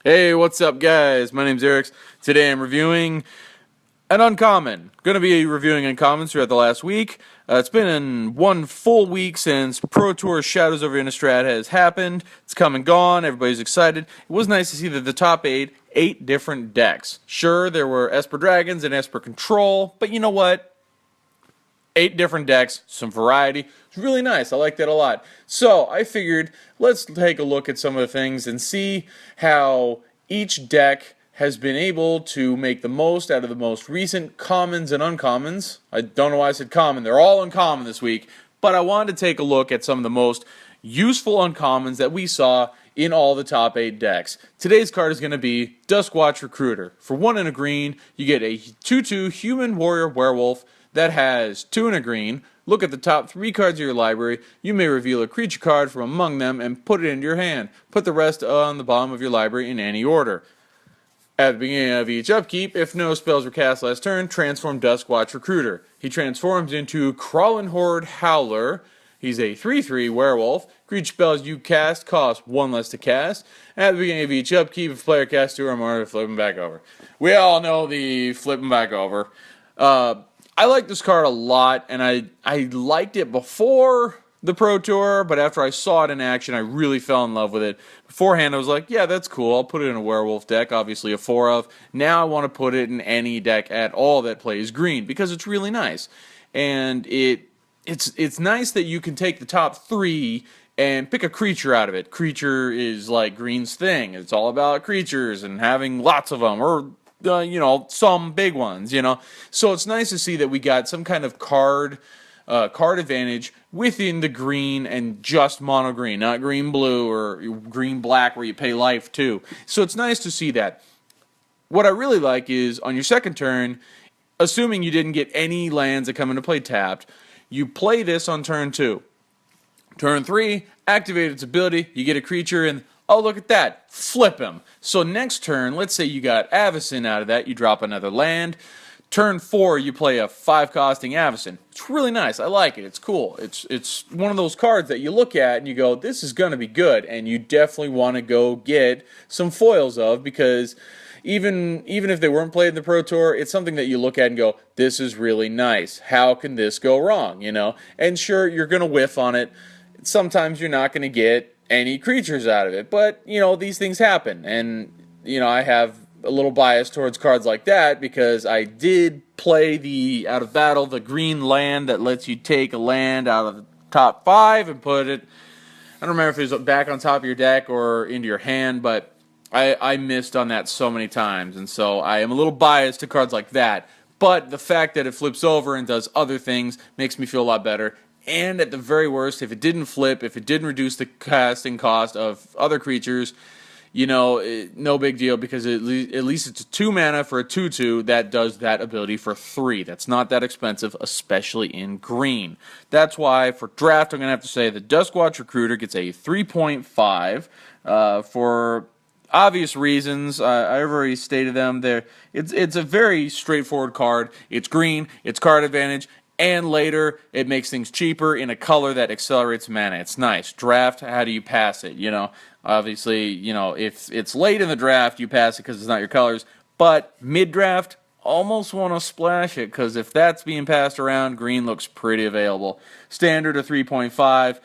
Hey, what's up, guys? My name's iirix. Today I'm reviewing an uncommon. Going to be reviewing uncommons throughout the last week. It's been one full week since Pro Tour Shadows over Innistrad has happened. It's come and gone. Everybody's excited. It was nice to see that the top eight different decks. Sure, there were Esper Dragons and Esper Control, but you know what? 8 different decks, some variety. It's really nice. I like that a lot. So I figured let's take a look at some of the things and see how each deck has been able to make the most out of the most recent commons and uncommons. I don't know why I said common. They're all uncommon this week. But I wanted to take a look at some of the most useful uncommons that we saw in all the top 8 decks. Today's card is going to be Duskwatch Recruiter. For 1 and a green, you get a 2/2 Human Warrior Werewolf that has 2 and a green. Look at the top 3 cards of your library. You may reveal a creature card from among them and put it into your hand. Put the rest on the bottom of your library in any order. At the beginning of each upkeep, if no spells were cast last turn, transform Duskwatch Recruiter. He transforms into Crawling Horde Howler. He's a 3/3 werewolf. Creature spells you cast cost 1 less to cast. At the beginning of each upkeep, if player casts 2 or more, flip him back over. We all know the flip him back over. I like this card a lot, and I liked it before the Pro Tour, but after I saw it in action, I really fell in love with it. Beforehand, I was like, yeah, that's cool. I'll put it in a werewolf deck, obviously a 4 of. Now I want to put it in any deck at all that plays green, because it's really nice. And it's nice that you can take the top 3 and pick a creature out of it. Creature is like green's thing. It's all about creatures and having lots of them, or some big ones, So it's nice to see that we got some kind of card advantage within the green and just mono green, not green blue or green black where you pay life too. So it's nice to see that. What I really like is on your second turn, assuming you didn't get any lands that come into play tapped, you play this on turn 2. Turn 3, activate its ability, you get a creature and oh, look at that. Flip him. So next turn, let's say you got Avacyn out of that. You drop another land. Turn 4, you play a 5-costing Avacyn. It's really nice. I like it. It's cool. It's one of those cards that you look at and you go, this is going to be good. And you definitely want to go get some foils of, because even if they weren't played in the Pro Tour, it's something that you look at and go, this is really nice. How can this go wrong? And sure, you're going to whiff on it. Sometimes you're not going to get any creatures out of it, but these things happen, and I have a little bias towards cards like that because I did play the out of battle, the green land that lets you take a land out of the top 5 and put it, I don't remember if it was back on top of your deck or into your hand, but I missed on that so many times, and so I am a little biased to cards like that. But the fact that it flips over and does other things makes me feel a lot better. And at the very worst, if it didn't flip, if it didn't reduce the casting cost of other creatures, no big deal, because at least it's a 2 mana for a 2/2 that does that ability for 3. That's not that expensive, especially in green. That's why for draft, I'm going to have to say the Duskwatch Recruiter gets a 3.5 for obvious reasons. I've already stated them there. It's a very straightforward card. It's green, it's card advantage, and later, it makes things cheaper in a color that accelerates mana. It's nice. Draft, how do you pass it? Obviously, if it's late in the draft, you pass it because it's not your colors. But mid-draft, almost want to splash it, because if that's being passed around, green looks pretty available. Standard a 3.5,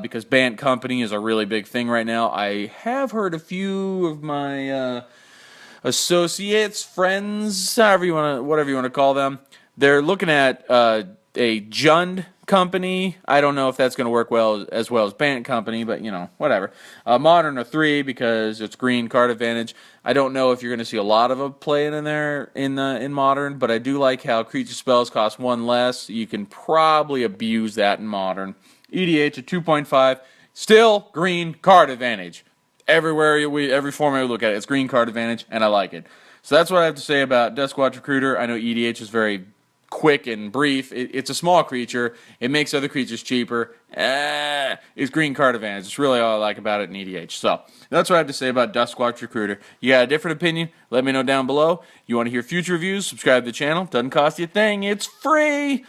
because Bant Company is a really big thing right now. I have heard a few of my associates, friends, whatever you want to call them, they're looking at a Jund Company. I don't know if that's going to work as well as Bant Company, but whatever. Modern a 3 because it's green, card advantage. I don't know if you're going to see a lot of them playing in there in Modern, but I do like how creature spells cost 1 less. You can probably abuse that in Modern. EDH at 2.5, still green, card advantage. Every format we look at it, it's green, card advantage, and I like it. So that's what I have to say about Duskwatch Recruiter. I know EDH is very quick and brief. It's a small creature. It makes other creatures cheaper. It's green, card advantage. It's really all I like about it in EDH. So that's what I have to say about Duskwatch Recruiter. You got a different opinion? Let me know down below. You want to hear future reviews? Subscribe to the channel. Doesn't cost you a thing. It's free.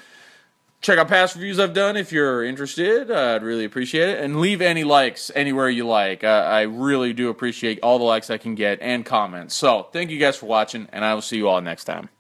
Check out past reviews I've done if you're interested. I'd really appreciate it. And leave any likes anywhere you like. I really do appreciate all the likes I can get and comments. So, thank you guys for watching, and I will see you all next time.